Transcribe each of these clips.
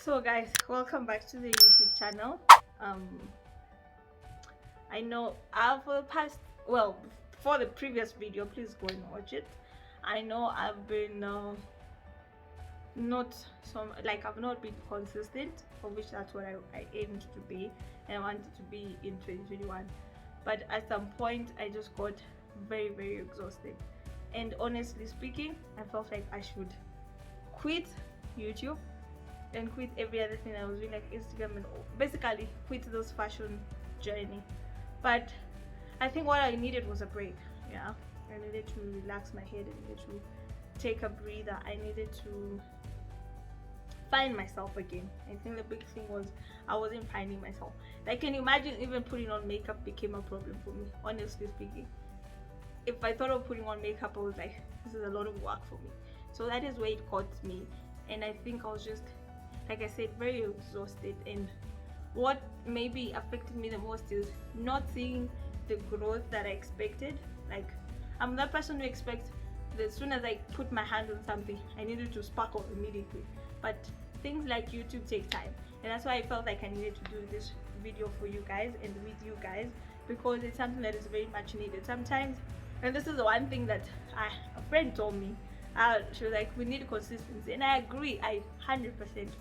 So guys, welcome back to the YouTube channel. um I know for the past, well, for the previous video, please go and watch it. I know I've been not some, like, I've not been consistent, for which that's what I aimed to be and I wanted to be in 2021. But at some point I just got very exhausted, and honestly speaking, I felt like I should quit YouTube and quit every other thing I was doing, like Instagram, and basically quit this fashion journey. But I think what I needed was a break. Yeah, I needed to relax my head. I needed to take a breather. I needed to find myself again. I think the big thing was I wasn't finding myself. Like, can you imagine even putting on makeup became a problem for me, honestly speaking. If I thought of putting on makeup, I was like, this is a lot of work for me. So that is where it caught me. And I think I was just, like I said, very exhausted. And what maybe affected me the most is not seeing the growth that I expected. Like, I'm that person who expects that as soon as I put my hand on something, I needed to sparkle immediately. But things like YouTube take time, and that's why I felt like I needed to do this video for you guys and with you guys, because it's something that is very much needed sometimes. And this is the one thing that a friend told me. She was like, we need consistency, and I agree. I 100%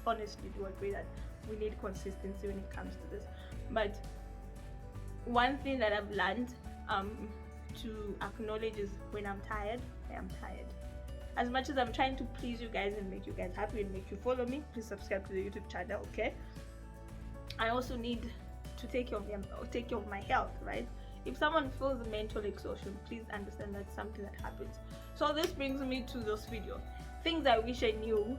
honestly do agree that we need consistency when it comes to this. But one thing that I've learned to acknowledge is when I'm tired, I am tired. As much as I'm trying to please you guys and make you guys happy and make you follow me, please subscribe to the YouTube channel, okay? I also need to take care of my health, right? If someone feels mental exhaustion, please understand that's something that happens. So this brings me to this video. Things I wish I knew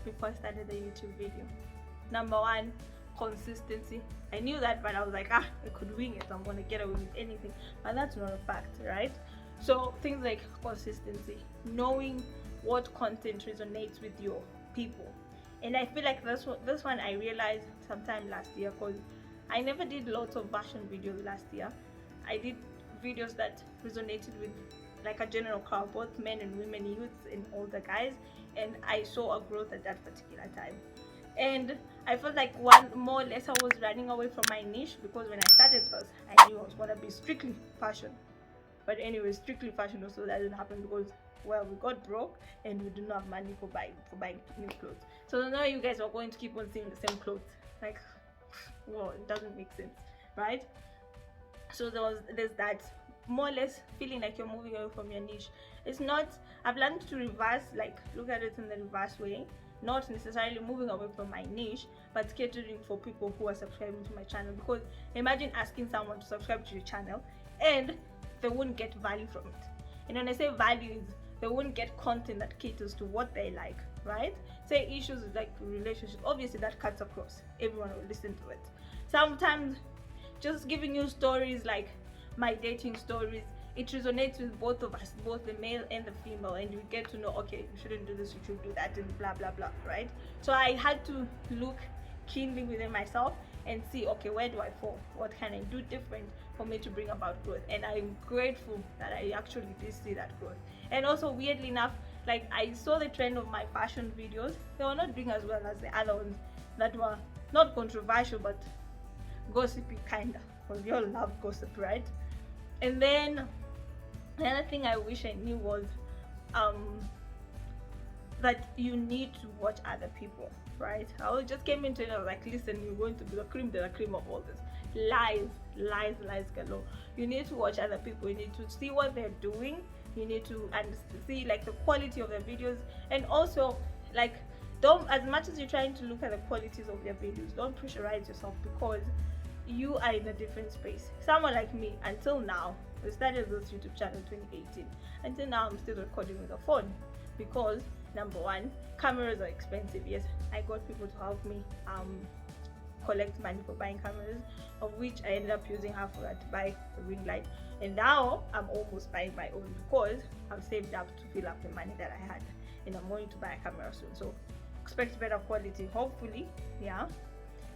before I started the YouTube video. Number one, consistency. I knew that, but I was like, I could wing it. I'm gonna get away with anything. But that's not a fact, right? So things like consistency, knowing what content resonates with your people. And I feel like this one I realized sometime last year, because I never did lots of fashion videos last year. I did videos that resonated with like a general crowd, both men and women, youths and older guys, and I saw a growth at that particular time. And I felt like one more or less I was running away from my niche, because when I started first, I knew I was gonna be strictly fashion. But anyway, strictly fashion also doesn't happen, because, well, we got broke and we do not have money for buying new clothes. So now you guys are going to keep on seeing the same clothes. Like, well, it doesn't make sense, right? So there's that more or less feeling like you're moving away from your niche. It's not, I've learned to reverse, like look at it in the reverse way, not necessarily moving away from my niche, but catering for people who are subscribing to my channel. Because imagine asking someone to subscribe to your channel and they wouldn't get value from it. And when I say value, is they wouldn't get content that caters to what they like, right? Say issues like relationships, obviously that cuts across, everyone will listen to it. Sometimes just giving you stories like my dating stories, it resonates with both of us, both the male and the female, and you get to know, okay, you shouldn't do this, you should do that, and blah blah blah, right? So I had to look keenly within myself and see, okay, where do I fall, what can I do different for me to bring about growth. And I'm grateful that I actually did see that growth. And also, weirdly enough, like, I saw the trend of my fashion videos. They were not doing as well as the other ones that were not controversial but gossipy, kinda, because we all love gossip, right? And then another thing I wish I knew was that you need to watch other people, right? I just came into it, I was like, listen, you're going to be the cream de la cream of all this. Lies galore. You need to watch other people, you need to see what they're doing, you need to see like the quality of their videos. And also, like, don't, as much as you're trying to look at the qualities of their videos, don't pressurize yourself, because you are in a different space. Someone like me, until now, we started this YouTube channel in 2018. Until now, I'm still recording with a phone, because number one, cameras are expensive. Yes, I got people to help me collect money for buying cameras, of which I ended up using half of that to buy a ring light. And now I'm almost buying my own, because I've saved up to fill up the money that I had, and I'm going to buy a camera soon. So expect better quality, hopefully, yeah.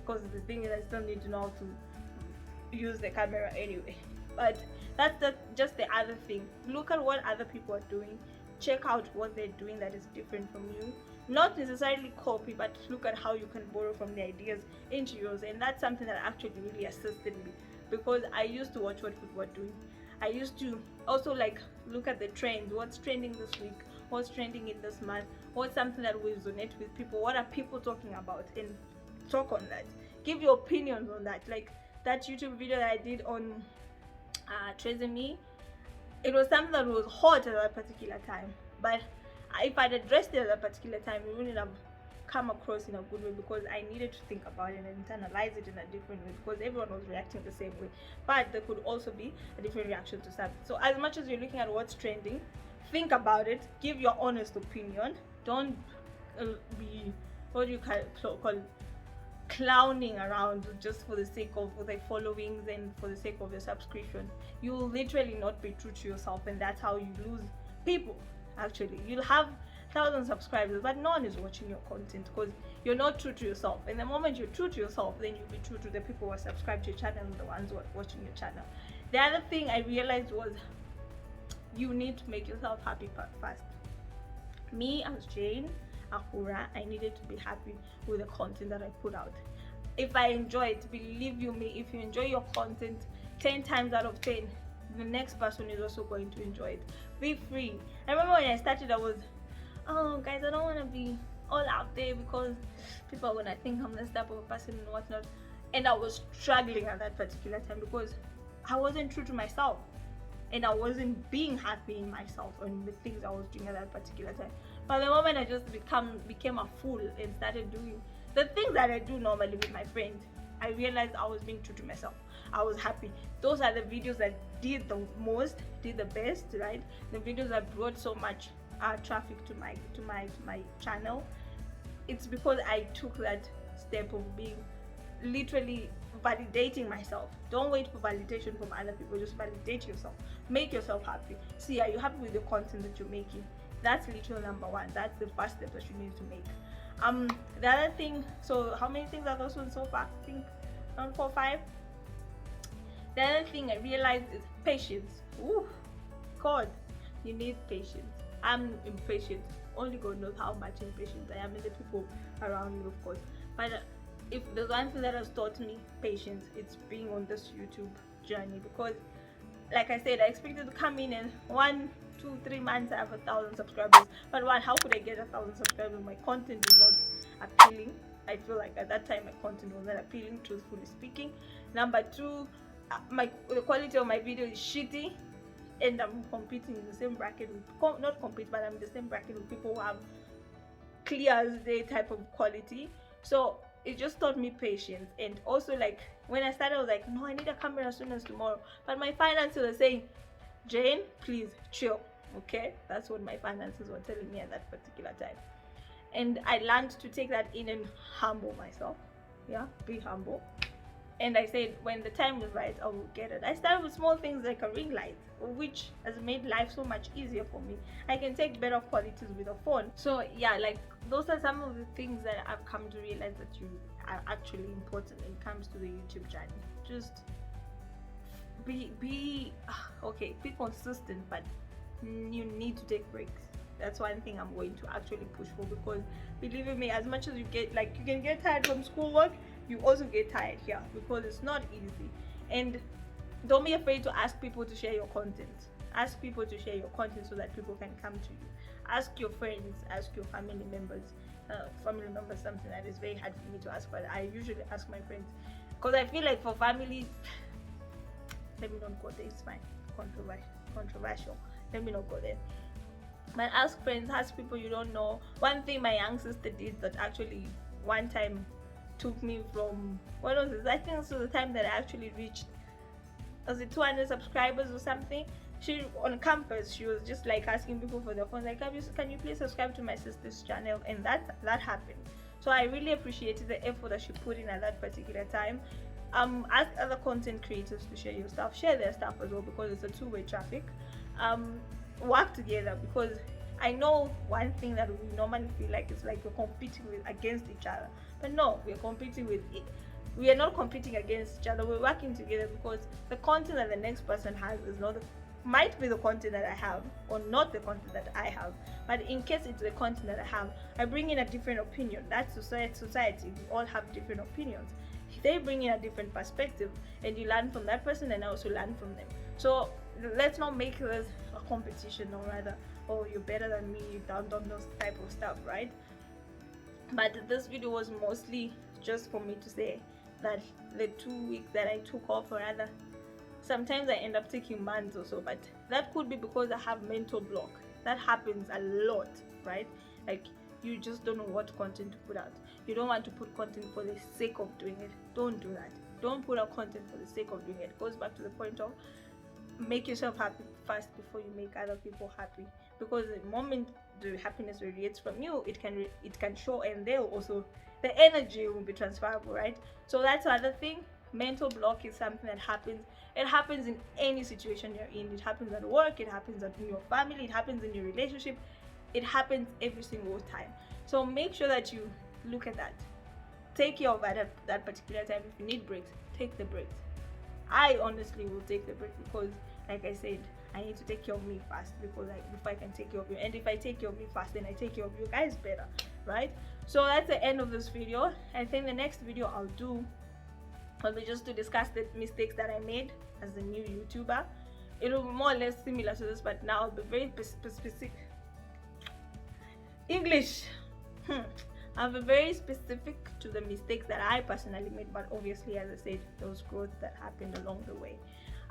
Because the thing is, I still need to know how to use the camera anyway. But that's just the other thing. Look at what other people are doing, check out what they're doing that is different from you. Not necessarily copy, but look at how you can borrow from the ideas into yours. And that's something that actually really assisted me, because I used to watch what people were doing. I used to also like look at the trends, what's trending this week, what's trending in this month, what's something that will resonate with people, what are people talking about, and talk on that. Give your opinions on that. Like that YouTube video that I did on Tracing Me, it was something that was hot at that particular time, but if I'd addressed it at that particular time, it wouldn't have come across in a good way, because I needed to think about it and internalize it in a different way, because everyone was reacting the same way, but there could also be a different reaction to something. So as much as you're looking at what's trending, think about it, give your honest opinion. Don't be, what do you call it, clowning around just for the sake of the followings and for the sake of your subscription. You will literally not be true to yourself, and that's how you lose people. Actually, you'll have 1,000 subscribers, but no one is watching your content because you're not true to yourself. And the moment you're true to yourself, then you'll be true to the people who are subscribed to your channel and the ones who are watching your channel. The other thing I realized was you need to make yourself happy first. Me as Jane Ahura, I needed to be happy with the content that I put out. If I enjoy it, believe you me, if you enjoy your content 10 times out of 10, the next person is also going to enjoy it. Be free. I remember when I started, I was, oh guys, I don't want to be all out there because people are gonna think I'm this type of a person and whatnot. And I was struggling at that particular time because I wasn't true to myself, and I wasn't being happy in myself and the things I was doing at that particular time. But the moment I just became a fool and started doing the things that I do normally with my friends, I realized I was being true to myself. I was happy. Those are the videos that did the most, did the best, right? The videos that brought so much traffic to my channel. It's because I took that step of being literally validating myself. Don't wait for validation from other people. Just validate yourself. Make yourself happy. See, are you happy with the content that you're making? That's literally number one. That's the first step that you need to make. The other thing, so how many things are those ones so far? I think 4, 5. The other thing I realized is patience. Ooh, God, you need patience. I'm impatient. Only God knows how much impatient I am, and the people around me, of course. But if there's one thing that has taught me patience, it's being on this YouTube journey. Because, like I said, I expected to come in and 1, 2, 3 months I have 1,000 subscribers. But how could I get 1,000 subscribers? My content is not appealing. I feel like at that time my content was not appealing, truthfully speaking. Number 2, the quality of my video is shitty, and I'm competing in the same bracket with, not compete, but I'm in the same bracket with people who have clear as day type of quality. So it just taught me patience. And also, like, when I started, I was like, no, I need a camera as soon as tomorrow. But my finances were saying, Jane, please chill. Okay, that's what my finances were telling me at that particular time. And I learned to take that in and humble myself. Yeah, be humble. And I said, when the time is right, I will get it. I started with small things like a ring light, which has made life so much easier for me. I can take better qualities with a phone. So yeah, like, those are some of the things that I've come to realize that you are actually important when it comes to the YouTube journey. Just be consistent, but you need to take breaks. That's one thing I'm going to actually push for, because believe me, as much as you can get tired from schoolwork, you also get tired here, because it's not easy. And don't be afraid to ask people to share your content. Ask people to share your content so that people can come to you. Ask your friends, ask your family members. Something that is very hard for me to ask, but I usually ask my friends, because I feel like for family, let me not go there, it's fine, controversial, let me not go there. But ask friends, ask people you don't know. One thing my young sister did that actually one time took me from, what was it? I think this was the time that I actually reached, was it 200 subscribers or something? She, on campus, she was just like asking people for their phones, like, can you please subscribe to my sister's channel? And that happened. So I really appreciated the effort that she put in at that particular time. Ask other content creators to share your stuff, share their stuff as well, because it's a two-way traffic. Work together, because I know one thing that we normally feel like it's like we're competing against each other, but no, we're competing with it. We are not competing against each other. We're working together, because the content that the next person has is not might be the content that I have or not the content that I have, but in case it's the content that I have, I bring in a different opinion. That's society. We all have different opinions. They bring in a different perspective, and you learn from that person, and I also learn from them. So let's not make this a competition, or rather, oh, you're better than me, you don't those type of stuff, right? But this video was mostly just for me to say that the 2 weeks that I took off, or rather, sometimes I end up taking months or so, but that could be because I have mental block. That happens a lot, right? Like, you just don't know what content to put out. You don't want to put content for the sake of doing it. Don't do that. Don't put out content for the sake of doing it. It goes back to the point of make yourself happy first before you make other people happy, because the moment the happiness radiates from you, it can show, and they'll also, the energy will be transferable, right? So that's another thing. Mental block is something that happens. It happens in any situation you're in. It happens at work, it happens in your family, it happens in your relationship. It happens every single time. So make sure that you look at that. Take care of that particular time. If you need breaks, take the breaks. I honestly will take the break, because like I said, I need to take care of me first, because before I can take care of you. And if I take care of me first, then I take care of you guys better, right? So that's the end of this video. I think the next video I'll do will be just to discuss the mistakes that I made as a new YouTuber. It'll be more or less similar to this, but now I'll be very specific. English. I'll be very specific to the mistakes that I personally made, but obviously, as I said, there was growth that happened along the way.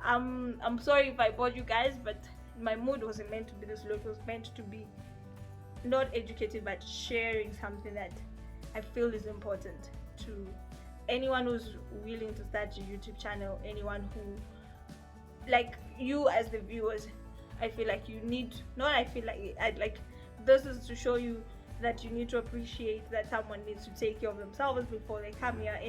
I'm sorry if I bored you guys, but my mood wasn't meant to be this low. It was meant to be not educated, but sharing something that I feel is important to anyone who's willing to start a YouTube channel, anyone who, like you as the viewers, I feel like you need, this is to show you that you need to appreciate that someone needs to take care of themselves before they come here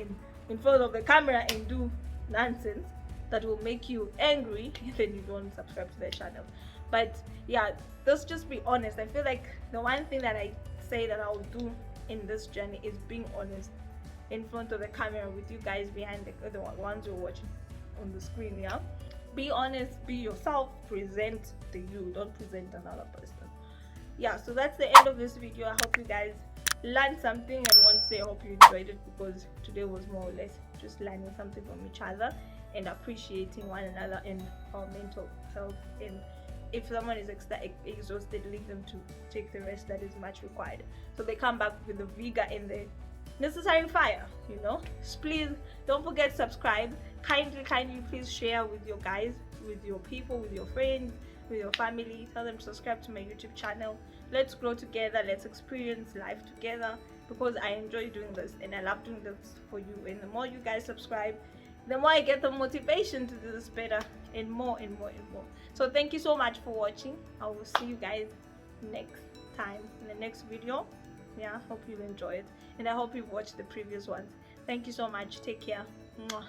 in front of the camera and do nonsense that will make you angry, and then you don't subscribe to their channel. But yeah, let's just be honest. I feel like the one thing that I say that I'll do in this journey is being honest in front of the camera with you guys behind the ones you're watching on the screen. Yeah, be honest, be yourself, present the you, don't present another person. Yeah, so that's the end of this video. I hope you guys learned something, and want to say I hope you enjoyed it, because today was more or less just learning something from each other and appreciating one another and our mental health. And if someone is exhausted, leave them to take the rest that is much required, so they come back with the vigor and the necessary fire, you know. Please don't forget to subscribe. Kindly please share with your guys, with your people, with your friends, with your family. Tell them to subscribe to my YouTube channel. Let's grow together. Let's experience life together, because I enjoy doing this and I love doing this for you. And the more you guys subscribe, the more I get the motivation to do this better, and more and more and more. So thank you so much for watching. I will see you guys next time in the next video. Yeah, hope you enjoy it, and I hope you've watched the previous ones. Thank you so much. Take care. Mwah.